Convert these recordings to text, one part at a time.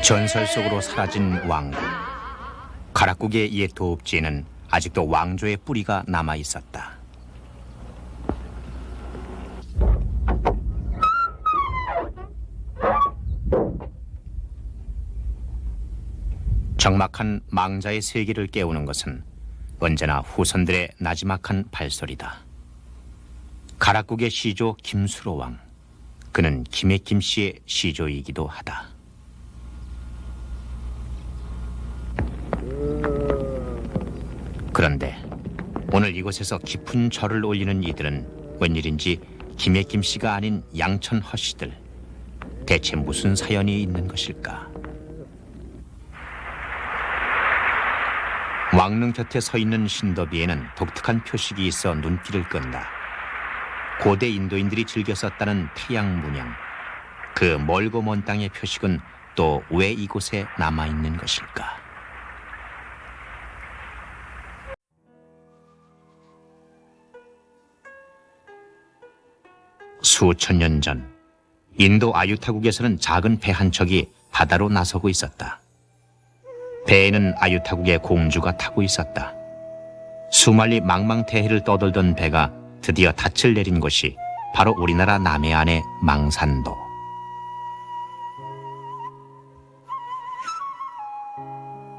전설 속으로 사라진 왕국. 가락국의 옛 도읍지에는 아직도 왕조의 뿌리가 남아 있었다. 적막한 망자의 세계를 깨우는 것은 언제나 후손들의 나지막한 발소리다. 가락국의 시조 김수로 왕. 그는 김의 김씨의 시조이기도 하다. 그런데 오늘 이곳에서 깊은 절을 올리는 이들은 웬일인지 김의 김씨가 아닌 양천 허씨들. 대체 무슨 사연이 있는 것일까? 왕릉 곁에 서 있는 신더비에는 독특한 표식이 있어 눈길을 끈다. 고대 인도인들이 즐겨 썼다는 태양 문양. 그 멀고 먼 땅의 표식은 또 왜 이곳에 남아있는 것일까? 수천 년 전, 인도 아유타국에서는 작은 배 한 척이 바다로 나서고 있었다. 배에는 아유타국의 공주가 타고 있었다. 수말리 망망대해를 떠돌던 배가 드디어 닻을 내린 곳이 바로 우리나라 남해안의 망산도.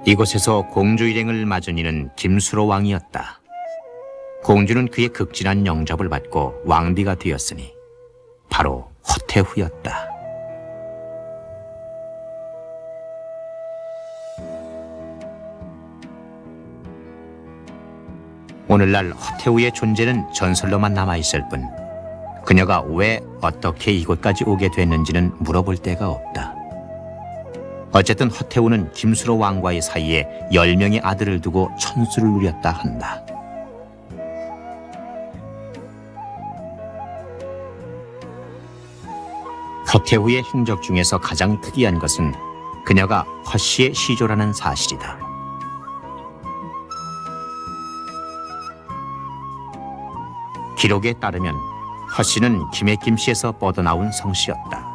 이곳에서 공주 일행을 맞은 이는 김수로 왕이었다. 공주는 그의 극진한 영접을 받고 왕비가 되었으니 바로 허태후였다. 오늘날 허태후의 존재는 전설로만 남아있을 뿐 그녀가 왜 어떻게 이곳까지 오게 됐는지는 물어볼 데가 없다. 어쨌든 허태후는 김수로 왕과의 사이에 10명의 아들을 두고 천수를 누렸다 한다. 허태후의 행적 중에서 가장 특이한 것은 그녀가 허씨의 시조라는 사실이다. 기록에 따르면 허씨는 김의 김씨에서 뻗어나온 성씨였다.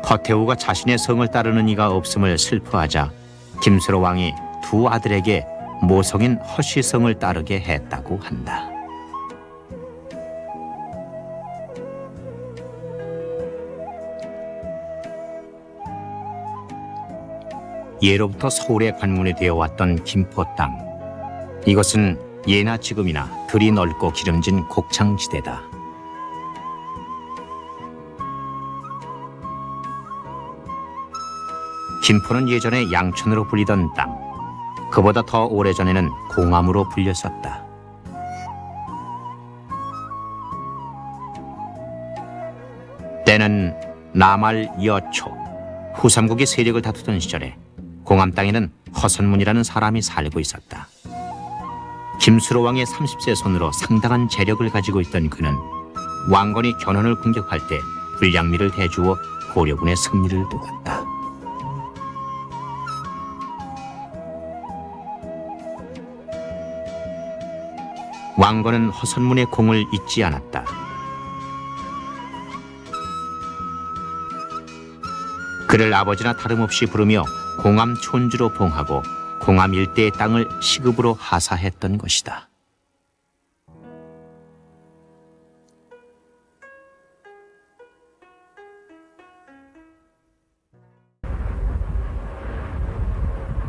허태후가 자신의 성을 따르는 이가 없음을 슬퍼하자 김수로 왕이 두 아들에게 모성인 허씨 성을 따르게 했다고 한다. 예로부터 서울의 관문이 되어왔던 김포 땅. 이것은 예나 지금이나 들이 넓고 기름진 곡창지대다. 김포는 예전에 양천으로 불리던 땅. 그보다 더 오래전에는 공암으로 불렸었다. 때는 남할 여초, 후삼국이 세력을 다투던 시절에 공암 땅에는 허선문이라는 사람이 살고 있었다. 김수로 왕의 30세 손으로 상당한 재력을 가지고 있던 그는 왕건이 견훤을 공격할 때 불량미를 대주어 고려군의 승리를 도왔다. 왕건은 허선문의 공을 잊지 않았다. 그를 아버지나 다름없이 부르며 공암 촌주로 봉하고 공암 일대의 땅을 시급으로 하사했던 것이다.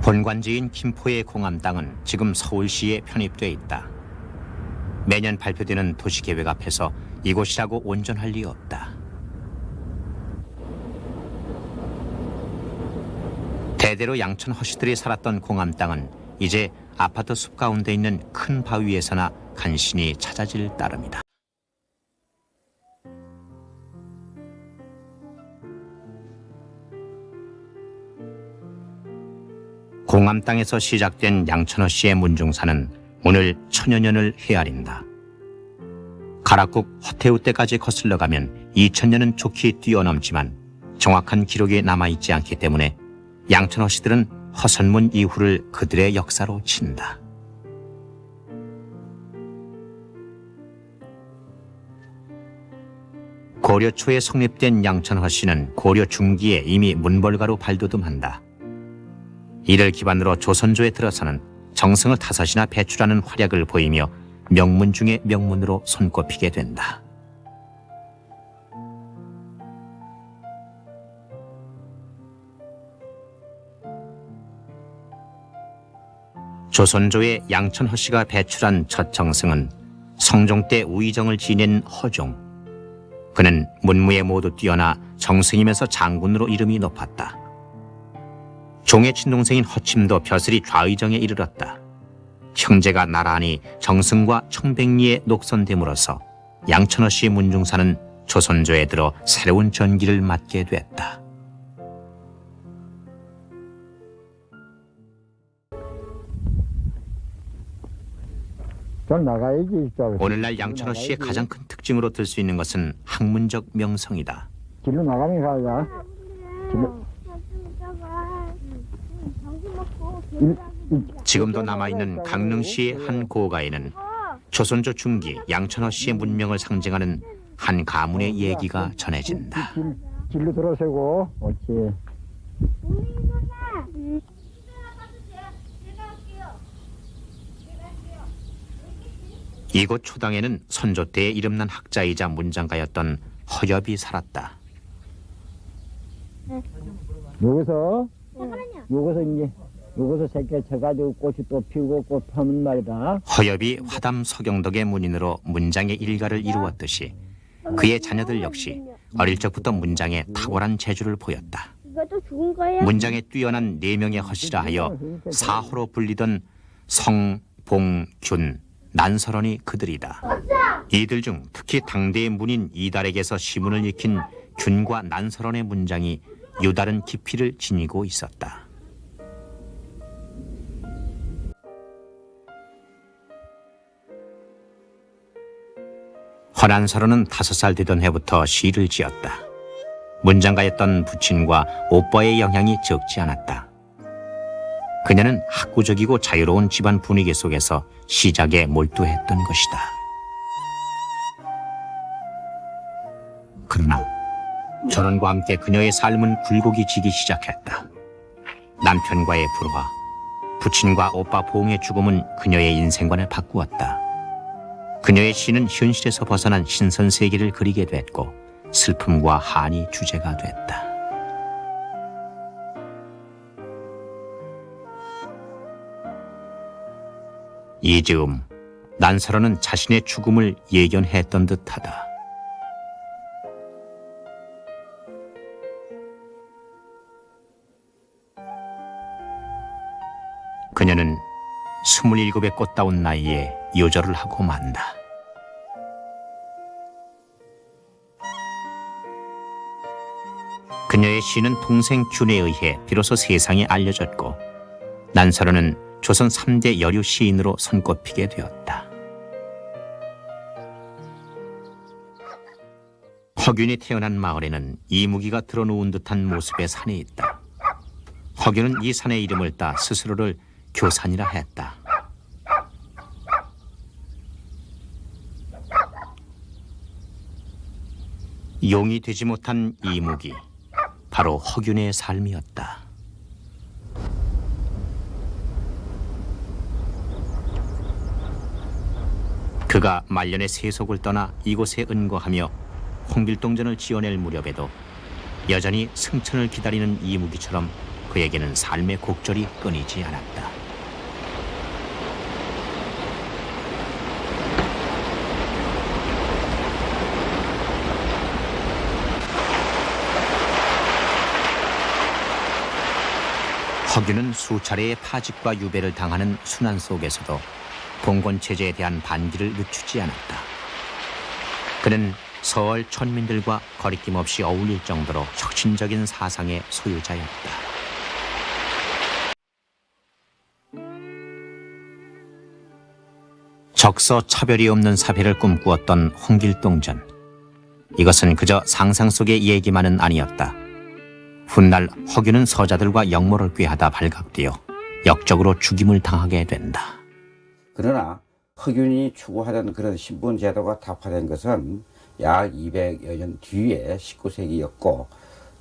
본관지인 김포의 공암 땅은 지금 서울시에 편입돼 있다. 매년 발표되는 도시계획 앞에서 이곳이라고 온전할 리 없다. 대대로 양천 허씨들이 살았던 공암 땅은 이제 아파트 숲 가운데 있는 큰 바위에서나 간신히 찾아질 따름이다. 공암 땅에서 시작된 양천허 씨의 문중사는 오늘 천여 년을 헤아린다. 가락국 허태우 때까지 거슬러 가면 2000년은 좋게 뛰어넘지만 정확한 기록이 남아있지 않기 때문에 양천허 씨들은 허선문 이후를 그들의 역사로 친다. 고려 초에 성립된 양천허 씨는 고려 중기에 이미 문벌가로 발돋움한다. 이를 기반으로 조선조에 들어서는 정승을 5이나 배출하는 활약을 보이며 명문 중의 명문으로 손꼽히게 된다. 조선조의 양천허 씨가 배출한 첫 정승은 성종 때 우의정을 지낸 허종. 그는 문무에 모두 뛰어나 정승이면서 장군으로 이름이 높았다. 종의 친동생인 허침도 벼슬이 좌의정에 이르렀다. 형제가 나란히 정승과 청백리에 녹선됨으로써 양천허 씨 문중사는 조선조에 들어 새로운 전기를 맞게 됐다. 전 나가야지. 오늘날 양천허 씨의 가장 큰 특징으로 들 수 있는 것은 학문적 명성이다. 길로 나가면 가자. 지금도 남아있는 강릉시의 한 고가에는 조선조 중기 양천허 씨의 문명을 상징하는 한 가문의 얘기가 전해진다. 길로 들어서고. 옳지. 이곳 초당에는 선조 때에 이름난 학자이자 문장가였던 허엽이 살았다. 여기서 잠깐만요. 여기서 새끼 쳐가지고 꽃이 또 피우고 꽃 파면 말이다. 허엽이 화담 서경덕의 문인으로 문장의 일가를 이루었듯이 그의 자녀들 역시 어릴 적부터 문장에 탁월한 재주를 보였다. 이것도 죽은 거예요? 문장에 뛰어난 4명의 허씨라 하여 사호로 불리던 성, 봉, 균, 난설원이 그들이다. 이들 중 특히 당대의 문인 이달에게서 시문을 익힌 균과 난설원의 문장이 유다른 깊이를 지니고 있었다. 허난설원은 5살 되던 해부터 시를 지었다. 문장가였던 부친과 오빠의 영향이 적지 않았다. 그녀는 학구적이고 자유로운 집안 분위기 속에서 시작에 몰두했던 것이다. 그러나 전원과 함께 그녀의 삶은 굴곡이지기 시작했다. 남편과의 불화, 부친과 오빠 보응의 죽음은 그녀의 인생관을 바꾸었다. 그녀의 시는 현실에서 벗어난 신선 세계를 그리게 됐고 슬픔과 한이 주제가 됐다. 이 즈음 난설원은 자신의 죽음을 예견했던 듯하다. 그녀는 27의 꽃다운 나이에 요절을 하고 만다. 그녀의 시는 동생 균에 의해 비로소 세상에 알려졌고 난설원은 조선 3대 여류 시인으로 손꼽히게 되었다. 허균이 태어난 마을에는 이무기가 드러누운 듯한 모습의 산이 있다. 허균은 이 산의 이름을 따 스스로를 교산이라 했다. 용이 되지 못한 이무기, 바로 허균의 삶이었다. 그가 말년에 세속을 떠나 이곳에 은거하며 홍길동전을 지어낼 무렵에도 여전히 승천을 기다리는 이무기처럼 그에게는 삶의 곡절이 끊이지 않았다. 허균은 수차례의 파직과 유배를 당하는 순환 속에서도 봉건체제에 대한 반기를 늦추지 않았다. 그는 서울 천민들과 거리낌 없이 어울릴 정도로 혁신적인 사상의 소유자였다. 적서 차별이 없는 사회를 꿈꾸었던 홍길동전. 이것은 그저 상상 속의 얘기만은 아니었다. 훗날 허균은 서자들과 역모를 꾀하다 발각되어 역적으로 죽임을 당하게 된다. 그러나 허균이 추구하던 그런 신분 제도가 타파된 것은 약 200여 년 뒤에 19세기였고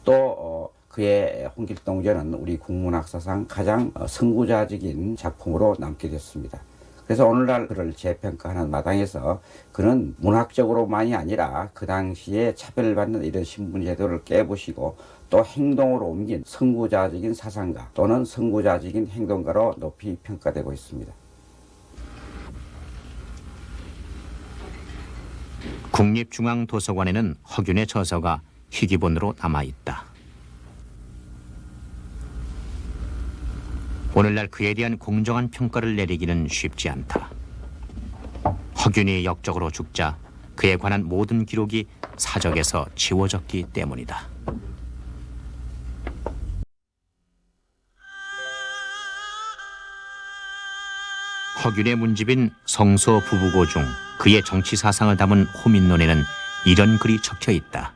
또 그의 홍길동전은 우리 국문학사상 가장 선구자적인 작품으로 남게 됐습니다. 그래서 오늘날 그를 재평가하는 마당에서 그는 문학적으로만이 아니라 그 당시에 차별받는 이런 신분 제도를 깨부시고 또 행동으로 옮긴 선구자적인 사상가 또는 선구자적인 행동가로 높이 평가되고 있습니다. 국립중앙도서관에는 허균의 저서가 희귀본으로 남아있다. 오늘날 그에 대한 공정한 평가를 내리기는 쉽지 않다. 허균이 역적으로 죽자 그에 관한 모든 기록이 사적에서 지워졌기 때문이다. 허균의 문집인 성서 부부고 중 그의 정치 사상을 담은 호민론에는 이런 글이 적혀 있다.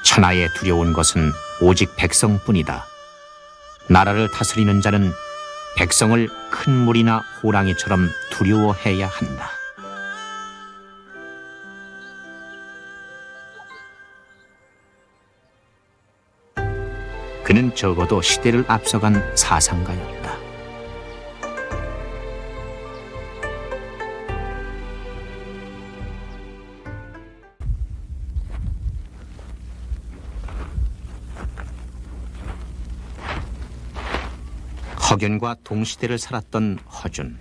천하에 두려운 것은 오직 백성뿐이다. 나라를 다스리는 자는 백성을 큰 물이나 호랑이처럼 두려워해야 한다. 그는 적어도 시대를 앞서간 사상가였다. 허균과 동시대를 살았던 허준.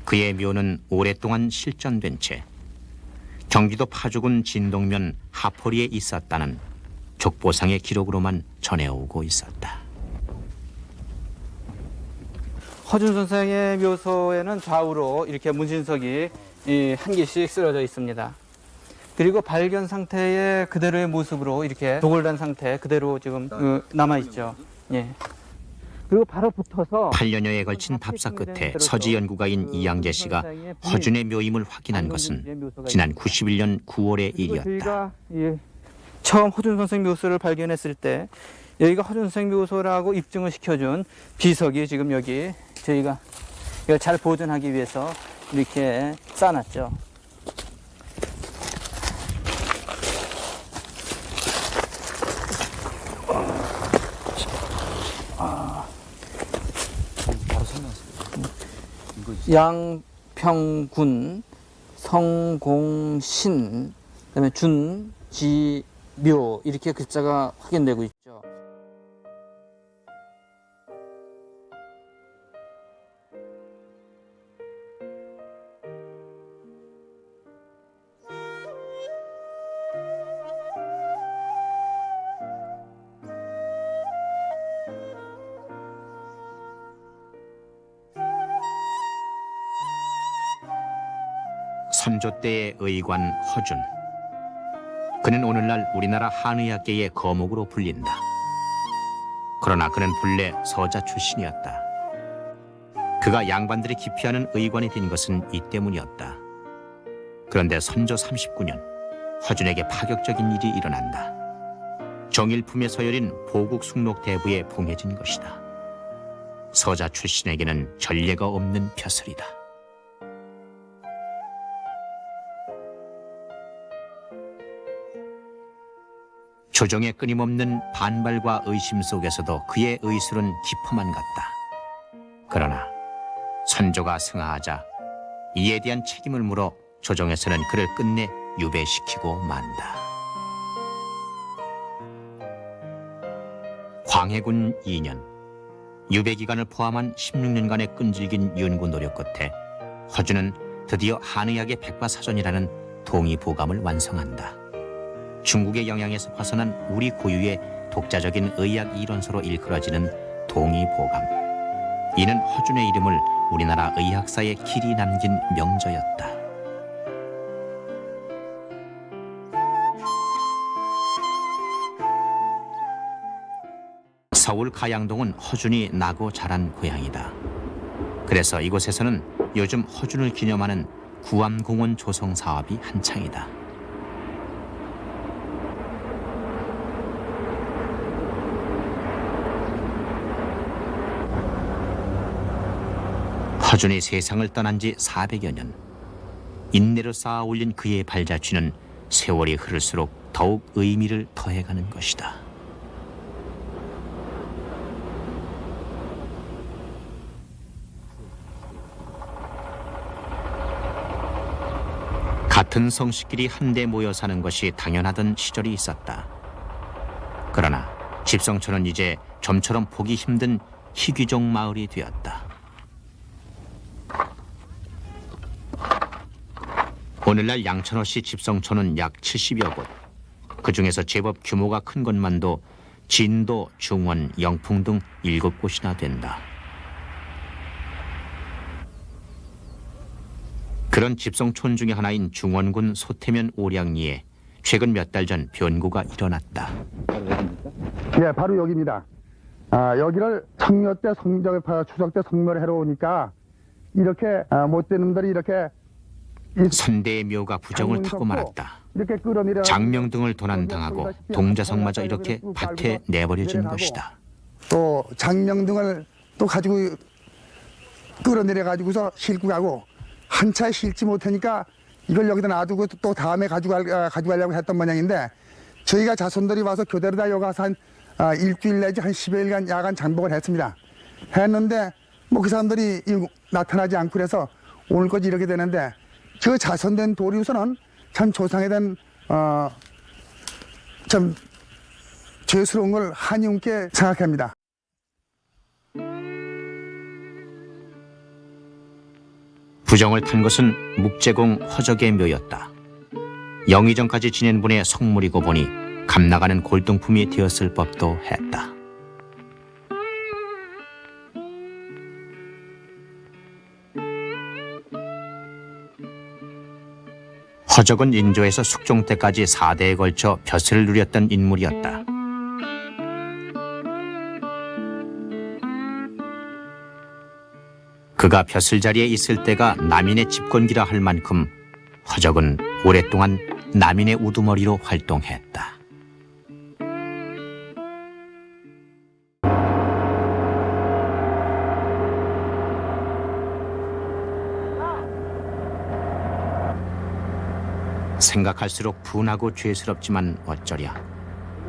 그의 묘는 오랫동안 실전된 채 경기도 파주군 진동면 하포리에 있었다는 족보상의 기록으로만 전해오고 있었다. 허준 선생의 묘소에는 좌우로 이렇게 문신석이 한 개씩 쓰러져 있습니다. 그리고 발견 상태의 그대로의 모습으로 이렇게 도골단 상태 그대로 지금 남아 있죠. 예. 그리고 바로 붙어서 8년여에 걸친 답사 끝에 서지 연구가인 이양재 씨가 허준의 묘임을 확인한 것은 지난 91년 9월의 일이었다. 저희가 처음 허준 선생 묘소를 발견했을 때 여기가 허준 선생 묘소라고 입증을 시켜준 비석이 지금 여기 저희가 이걸 잘 보존하기 위해서 이렇게 쌓아놨죠. 양평군 성공신 그다음에 준지묘 이렇게 글자가 확인되고 있죠. 선조 때의 의관 허준. 그는 오늘날 우리나라 한의학계의 거목으로 불린다. 그러나 그는 본래 서자 출신이었다. 그가 양반들이 기피하는 의관이 된 것은 이 때문이었다. 그런데 선조 39년 허준에게 파격적인 일이 일어난다. 정일품의 서열인 보국 숭록대부에 봉해진 것이다. 서자 출신에게는 전례가 없는 벼슬이다. 조정의 끊임없는 반발과 의심 속에서도 그의 의술은 깊어만 갔다. 그러나 선조가 승하하자 이에 대한 책임을 물어 조정에서는 그를 끝내 유배시키고 만다. 광해군 2년, 유배 기간을 포함한 16년간의 끈질긴 연구 노력 끝에 허준은 드디어 한의학의 백과사전이라는 동의보감을 완성한다. 중국의 영향에서 벗어난 우리 고유의 독자적인 의학 이론서로 일컬어지는 동의보감. 이는 허준의 이름을 우리나라 의학사에 길이 남긴 명저였다. 서울 가양동은 허준이 나고 자란 고향이다. 그래서 이곳에서는 요즘 허준을 기념하는 구암공원 조성 사업이 한창이다. 허준이 세상을 떠난 지 400여 년. 인내로 쌓아 올린 그의 발자취는 세월이 흐를수록 더욱 의미를 더해가는 것이다. 같은 성씨끼리 한데 모여 사는 것이 당연하던 시절이 있었다. 그러나 집성촌은 이제 좀처럼 보기 힘든 희귀종 마을이 되었다. 오늘날 양천어씨 집성촌은 약 70여 곳. 그중에서 제법 규모가 큰 것만도 진도, 중원, 영풍 등 7곳이나 된다. 그런 집성촌 중의 하나인 중원군 소태면 오량리에 최근 몇 달 전 변고가 일어났다. 예, 바로 여기입니다. 여기를 청묘 때 추석 때 성묘를 해러 오니까 이렇게 못된 놈들이 이렇게 선대의 묘가 부정을 타고 말았다. 이렇게 끌어내려 장명등을 도난당하고 동자성마저 이렇게 밭에 내버려진 것이다. 또 장명등을 또 가지고 끌어내려 가지고서 싣고 가고 한 차에 싣지 못하니까 이걸 여기다 놔두고 또 다음에 가져가려고 했던 모양인데 저희가 자손들이 와서 교대로다 여기 가서 한 일주일 내지 한 10여일간 야간 장복을 했습니다. 했는데 뭐 그 사람들이 나타나지 않고 그래서 오늘까지 이렇게 되는데 저 자손된 도리우선은 참 조상에 대한 참 죄스러운 걸 한이웃게 생각합니다. 부정을 탄 것은 묵제공 허적의 묘였다. 영의정까지 지낸 분의 성물이고 보니 감나가는 골동품이 되었을 법도 했다. 허적은 인조에서 숙종 때까지 4대에 걸쳐 벼슬을 누렸던 인물이었다. 그가 벼슬 자리에 있을 때가 남인의 집권기라 할 만큼 허적은 오랫동안 남인의 우두머리로 활동했다. 생각할수록 분하고 죄스럽지만 어쩌랴.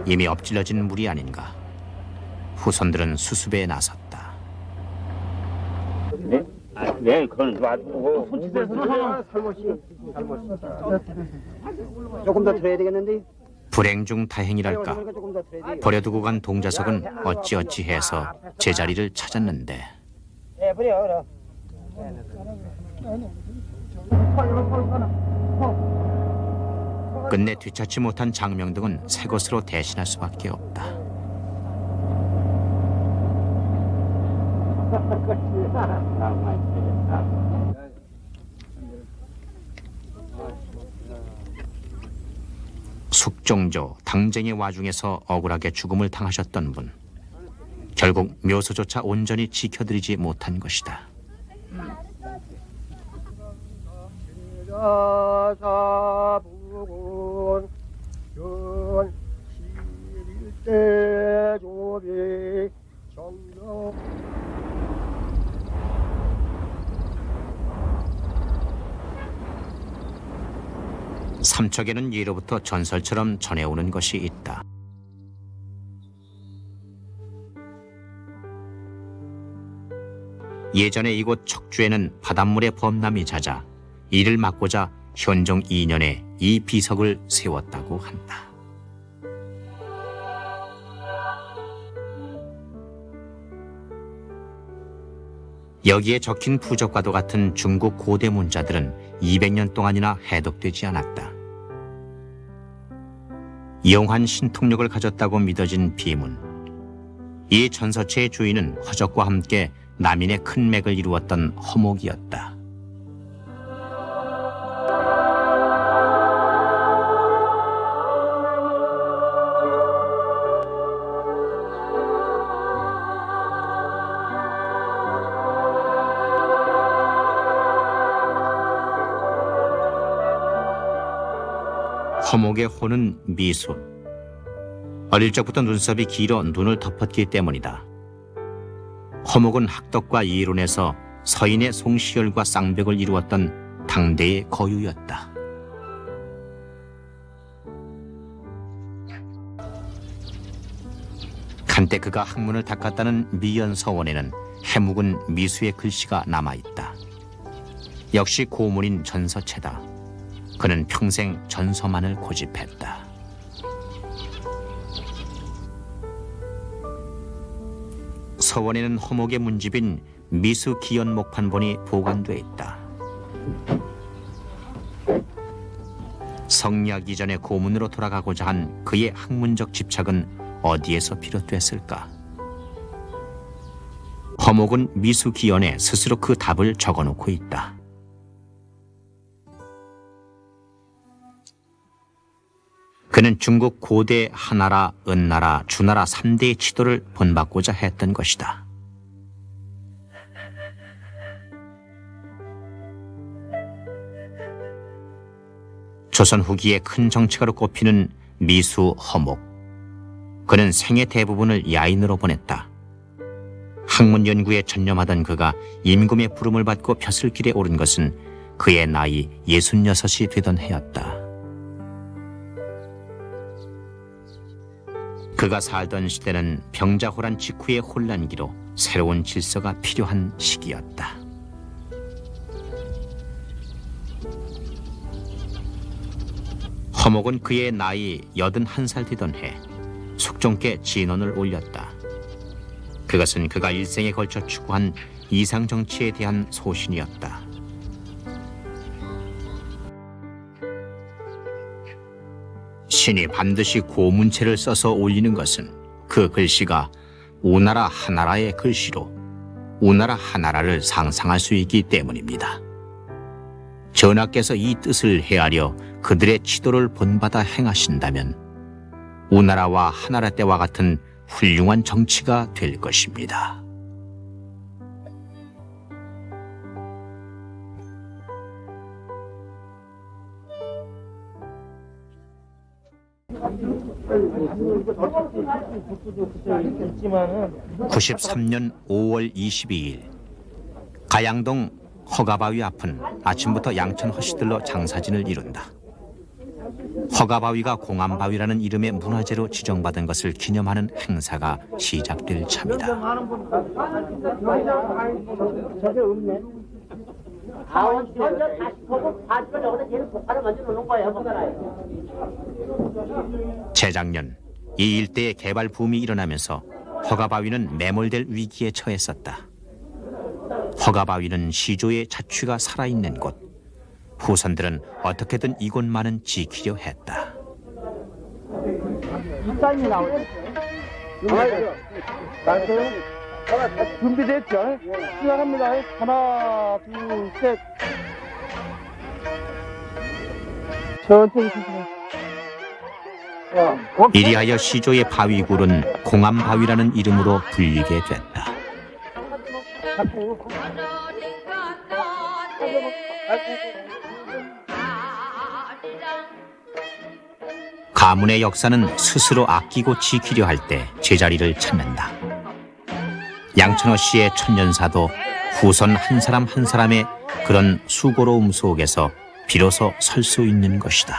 이미 엎질러진 물이 아닌가. 후손들은 수습에 나섰다. 네, 그건 놔두고. 조금 더 틀어야 되겠는데? 불행 중 다행이랄까. 버려두고 간 동자석은 어찌어찌해서 제자리를 찾았는데 네, 버려. 끝내 되찾지 못한 장명등은 새 것으로 대신할 수밖에 없다. 숙종조 당쟁의 와중에서 억울하게 죽음을 당하셨던 분. 결국 묘소조차 온전히 지켜드리지 못한 것이다. 삼척에는 예로부터 전설처럼 전해오는 것이 있다. 예전에 이곳 척주에는 바닷물의 범람이 잦아 이를 막고자 현종 2년에 이 비석을 세웠다고 한다. 여기에 적힌 부적과도 같은 중국 고대 문자들은 200년 동안이나 해독되지 않았다. 영한 신통력을 가졌다고 믿어진 비문. 이 전서체의 주인은 허적과 함께 남인의 큰 맥을 이루었던 허목이었다. 허목의 호는 미수. 어릴 적부터 눈썹이 길어 눈을 덮었기 때문이다. 허목은 학덕과 이론에서 서인의 송시열과 쌍벽을 이루었던 당대의 거유였다. 한때 그가 학문을 닦았다는 미연서원에는 해묵은 미수의 글씨가 남아있다. 역시 고문인 전서체다. 그는 평생 전서만을 고집했다. 서원에는 허목의 문집인 미수 기연 목판본이 보관돼 있다. 성리학 이전의 고문으로 돌아가고자 한 그의 학문적 집착은 어디에서 비롯됐을까? 허목은 미수 기연에 스스로 그 답을 적어놓고 있다. 그는 중국 고대 하나라, 은나라, 주나라 3대의 지도를 본받고자 했던 것이다. 조선 후기의 큰 정치가로 꼽히는 미수 허목. 그는 생애 대부분을 야인으로 보냈다. 학문 연구에 전념하던 그가 임금의 부름을 받고 벼슬길에 오른 것은 그의 나이 66이 되던 해였다. 그가 살던 시대는 병자호란 직후의 혼란기로 새로운 질서가 필요한 시기였다. 허목은 그의 나이 81살 되던 해 숙종께 진언을 올렸다. 그것은 그가 일생에 걸쳐 추구한 이상정치에 대한 소신이었다. 신이 반드시 고문체를 써서 올리는 것은 그 글씨가 우나라 하나라의 글씨로 우나라 하나라를 상상할 수 있기 때문입니다. 전하께서 이 뜻을 헤아려 그들의 지도를 본받아 행하신다면 우나라와 하나라 때와 같은 훌륭한 정치가 될 것입니다. (93년 5월 22일) 가양동 허가바위 앞은 아침부터 양천 허씨들로 장사진을 이룬다. 허가바위가 공암바위라는 이름의 문화재로 지정받은 것을 기념하는 행사가 시작될 참이다. 재작년 이 일대에 개발 붐이 일어나면서 허가바위는 매몰될 위기에 처했었다. 허가바위는 시조의 자취가 살아있는 곳. 후손들은 어떻게든 이곳만은 지키려 했다. 준비됐죠? 시작합니다. 하나, 둘, 셋. 천천히 주세요. 이리하여 시조의 바위굴은 공암바위라는 이름으로 불리게 됐다. 가문의 역사는 스스로 아끼고 지키려 할 때 제자리를 찾는다. 양천허 씨의 천년사도 후손 한 사람 한 사람의 그런 수고로움 속에서 비로소 설 수 있는 것이다.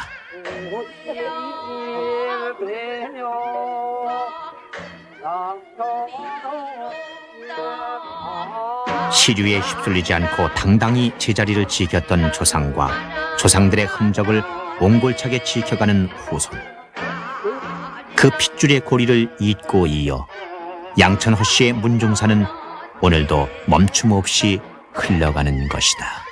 시류에 휩쓸리지 않고 당당히 제자리를 지켰던 조상과 조상들의 흔적을 옹골차게 지켜가는 후손. 그 핏줄의 고리를 잇고 이어 양천허 씨의 문종사는 오늘도 멈춤 없이 흘러가는 것이다.